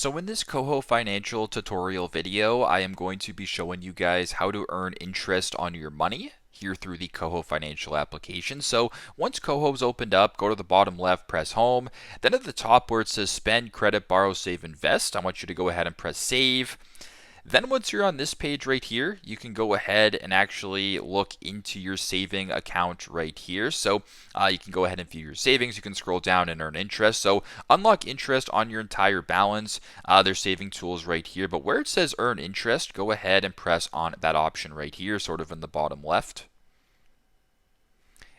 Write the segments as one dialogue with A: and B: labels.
A: So in this KOHO Financial tutorial video, I am going to be showing you guys how to earn interest on your money here through the KOHO Financial application. So once KOHO's opened up, go to the bottom left, press home. Then at the top where it says spend, credit, borrow, save, invest, I want you to go ahead and press save. Then once you're on this page right here, you can go ahead and actually look into your saving account right here. So you can go ahead and view your savings. You can scroll down and earn interest. So unlock interest on your entire balance. There's saving tools right here. But where it says earn interest, go ahead and press on that option right here, sort of in the bottom left.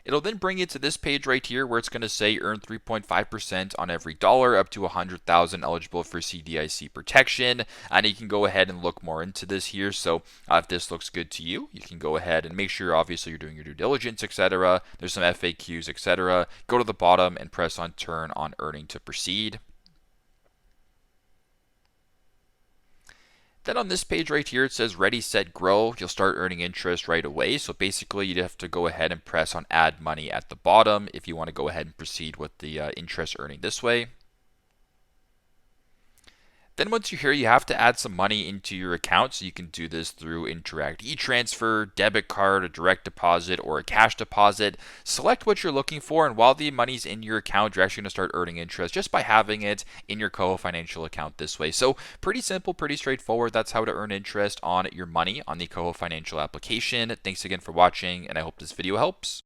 A: It'll then bring you to this page right here where it's going to say earn 3.5% on every dollar up to 100,000 eligible for CDIC protection. And you can go ahead and look more into this here. So if this looks good to you, you can go ahead and make sure obviously you're doing your due diligence, etc. There's some FAQs, etc. Go to the bottom and press on turn on earning to proceed. Then on this page right here, it says ready, set, grow. You'll start earning interest right away. So basically, you'd have to go ahead and press on add money at the bottom if you want to go ahead and proceed with the interest earning this way. Then once you're here, you have to add some money into your account. So you can do this through Interact e-transfer, debit card, a direct deposit, or a cash deposit. Select what you're looking for, and while the money's in your account, you're actually going to start earning interest just by having it in your KOHO Financial account this way. So pretty simple, pretty straightforward. That's how to earn interest on your money on the KOHO Financial application. Thanks again for watching, and I hope this video helps.